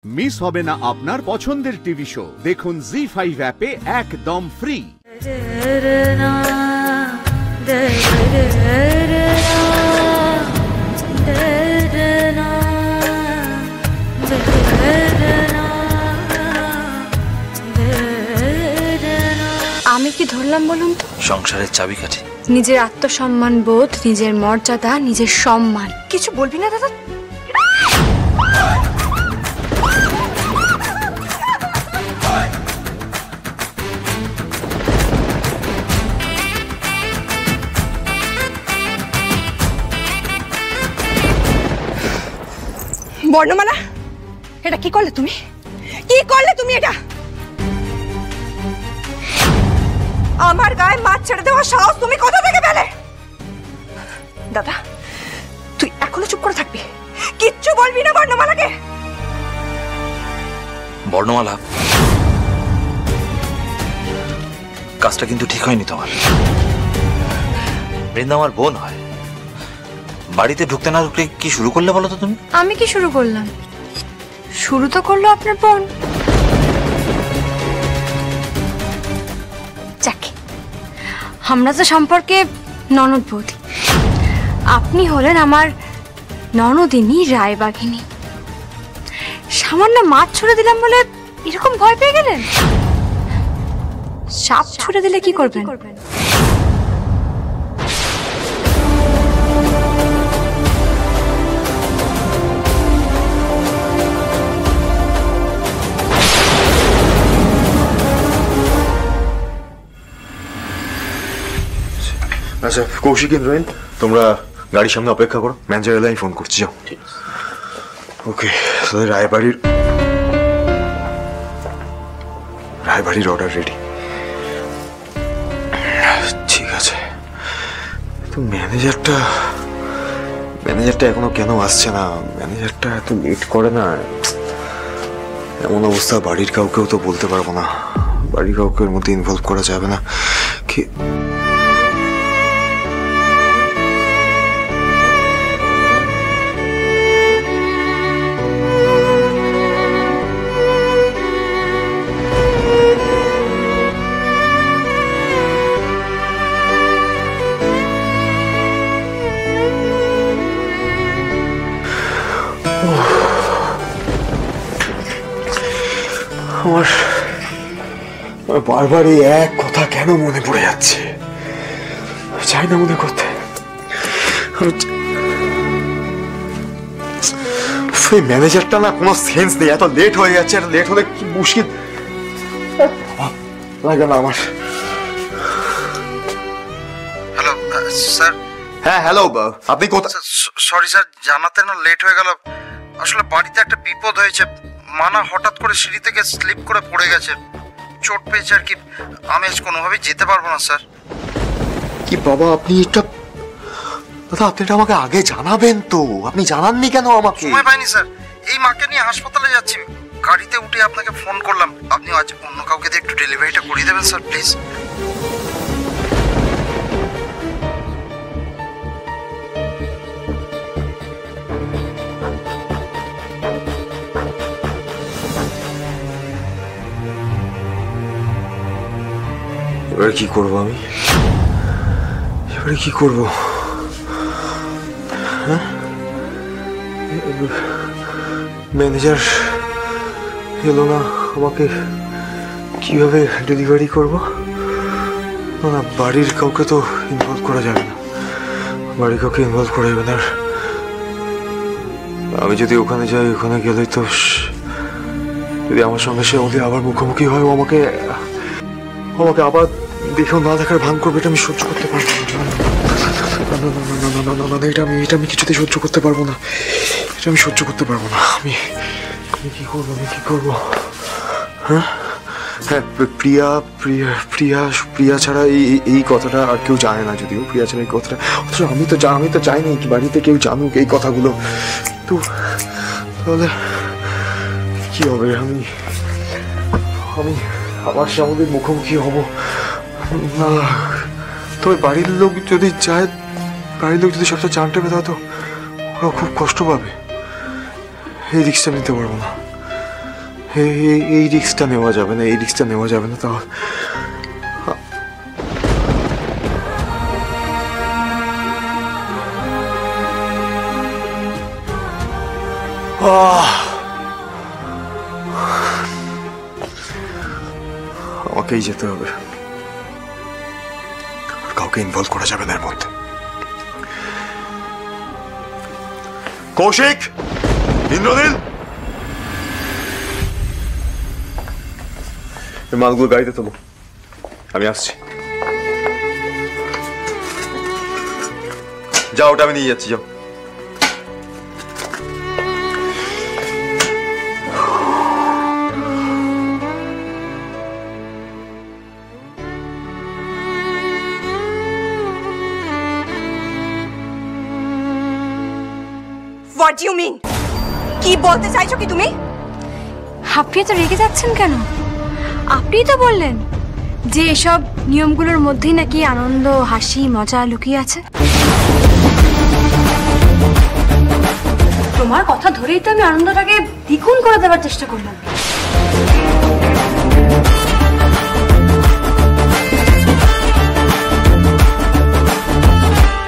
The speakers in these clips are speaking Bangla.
মিস হবে না আপনার পছন্দের টিভি শো। দেখুন জি5 অ্যাপে একদম ফ্রি। আমি কি ধরলাম বলুন তো? সংসারের চাবিকাঠি। নিজের আত্মসম্মান বোধ, নিজের মর্যাদা, নিজের সম্মান। কিছু বলবি না দাদা? বর্ণমালা, এটা কি করলে তুমি? কি করলে তুমি এটা? আমার গায়ে মাছ ছেড়ে দেওয়ার সাহস তুমি কোথা থেকে পেলে? দাদা, তুই এখনো চুপ করে থাকবি? কিচ্ছু বলবি না বর্ণমালাকে? বর্ণমালা, কাজটা কিন্তু ঠিক হয়নি তোমার। বৃন্দা আমার বোন হয়। বাড়িতে ঢুকতে না ঢুকলে কি শুরু করলে বলো তো তুমি? আমি কি শুরু করলাম? শুরু তো করলো আপনার বোন। যাকে আমরা তো সম্পর্কে ননদ বৌদি, আপনি হলেন আমার ননদিনী রায়বাঘিনী। সামান্য মাছ ছুড়ে দিলাম বলে এরকম ভয় পেয়ে গেলেন? সাপ ছুড়ে দিলে কি করবেন? আচ্ছা কৌশিক, রোহিন, তোমরা গাড়ির সামনে অপেক্ষা করো, ম্যানেজার এলে আমি ফোন করছি। যাও। ওকে, তাদের রায়বাড়ির অর্ডার রেডি। ঠিক আছে, তো ম্যানেজারটা এখনো কেন আসছে না? ম্যানেজারটা এত লেট করে না? এমন অবস্থা, বাড়ির কাউকেও তো বলতে পারবো না, বাড়ির কাউকে এর মধ্যে ইনভলভ করা যাবে না। কি আমার বারবার এই এক কথা কেন মনে পড়ে যাচ্ছে? চাই না মনে করতে। ম্যানেজারটা না কোনো সেন্স নেই, এত লেট হয়ে যাচ্ছে। এত লেট হলে কি মুশকিল লাগে না আমার। Hello sir. হ্যাঁ হ্যালো, আপনি কোথায়? সরি স্যার, জানাতে না লেট হয়ে গেল। আসলে বাড়িতে একটা বিপদ হয়েছে। মানা হঠাৎ করে সিঁড়ি থেকে স্লিপ করে পড়ে গেছে, চোট পেয়েছে আর কি। আমি আজ কোনোভাবেই যেতে পারবো না স্যার। কি বাবা, আপনি এটা আমাকে আগে জানাবেন তো? আপনি জানাননি কেন আমাকে? সময় পাইনি স্যার, এই মাকে নিয়ে হাসপাতালে যাচ্ছি। গাড়িতে উঠে আপনাকে ফোন করলাম। আপনি আজ অন্য কাউকে দিয়ে একটু ডেলিভারিটা করিয়ে দেবেন স্যার, প্লিজ। এবার কি করবো আমি? এবারে কি করবো? হ্যাঁ, ম্যানেজার এলো না, আমাকে কিভাবে ডেলিভারি করবো? না, বাড়ির কাউকে তো ইনভলভ করা যাবে না, বাড়ির কাউকে ইনভলভ করা যাবে না। আমি যদি ওখানে যাই, ওখানে গেলে তো যদি আমার সঙ্গে সে ওদের আবার মুখোমুখি হয়, আমাকে আবার দেখেও না দেখার ভান করবে, এটা আমি সহ্য করতে পারবো না। এটা আমি কিছুতেই সহ্য করতে পারবো না। এটা আমি সহ্য করতে পারবো না। আমি কি করবো? হ্যাঁ, প্রিয়া ছাড়া এই কথাটা আর কেউ জানে না। যদিও প্রিয়া ছাড়া এই কথাটা, অথচ আমি তো চাইনি বাড়িতে কেউ জানুক এই কথাগুলো। তো তাহলে কি হবে? আমি আমার সামনে মুখোমুখি হব না। তবে বাড়ির লোক যদি সবটা জানতে পারে, তো ওরা খুব কষ্ট পাবে। এই রিস্কটা নিতে পারবো না। এই রিস্কটা নেওয়া যাবে না, এই রিস্কটা নেওয়া যাবে না। তাহলে আমাকেই যেতে হবে, কাউকে ইনভলভ করা যাবে না এর মধ্যে। কৌশিক, ইন্দ্রনীল, মালগুলো গাড়িতে তোলো, আমি আসছি। যাও, ওটা আমি নিয়ে যাচ্ছি, যাও। What do you mean? কি বলতে চাইছো কি তুমি? আপনি তো রেগে যাচ্ছেন কেন? আপনিই তো বললেন যে এসব নিয়মগুলোর মধ্যেই নাকি আনন্দ, হাসি, মজা লুকিয়ে আছে। তোমার কথা ধরেই তো আমি আনন্দটাকে দ্বিগুণ করে দেওয়ার চেষ্টা করলাম।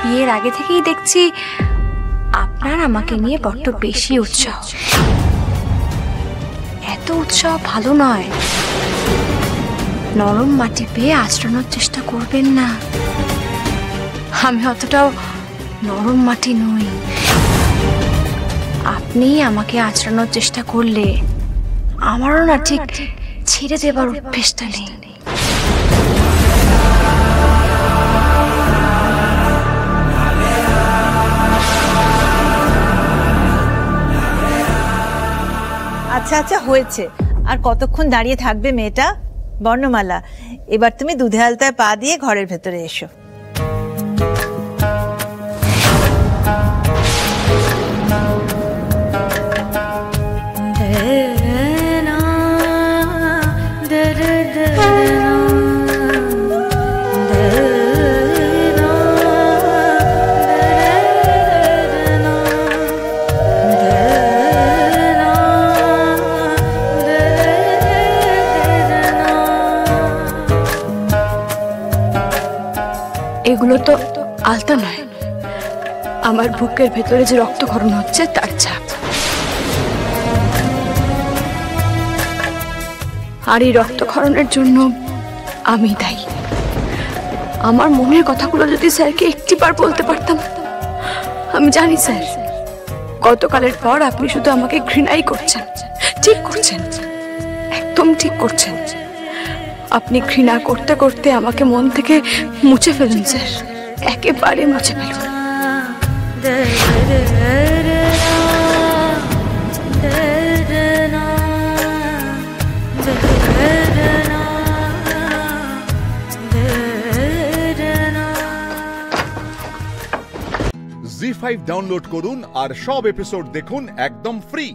বিয়ের আগে থেকেই দেখছি আপনার আমাকে নিয়ে বড্ড বেশি উৎসাহ। এত উৎসাহ ভালো নয়। নরম মাটি পেয়ে আঁচড়ানোর চেষ্টা করবেন না। আমি অতটাও নরম মাটি নই। আপনি আমাকে আঁচড়ানোর চেষ্টা করলে আমারও না ঠিক ছেড়ে দেবার অভ্যেসটা নেই। আচ্ছা আচ্ছা, হয়েছে। আর কতক্ষণ দাঁড়িয়ে থাকবে মেয়েটা? বর্ণমালা, এবার তুমি দুধে আলতায় পা দিয়ে ঘরের ভেতরে এসো। এগুলো তো আলতা নয়, আমার বুকের ভেতরে যে রক্তক্ষরণ হচ্ছে তার ছাপ। আর এই রক্তক্ষরণের জন্য আমি দায়ী। আমার মনের কথাগুলো যদি স্যারকে একটিবার বলতে পারতাম। আমি জানি স্যার, গতকালের পর আপনি শুধু আমাকে ঘৃণাই করছেন। ঠিক করছেন, একদম ঠিক করছেন। আপনি ঘৃণা করতে করতে আমাকে মন থেকে মুছে ফেলুন স্যার, একেবারে মুছে ফেলুন। জি5 ডাউনলোড করুন আর সব এপিসোড দেখুন একদম ফ্রি।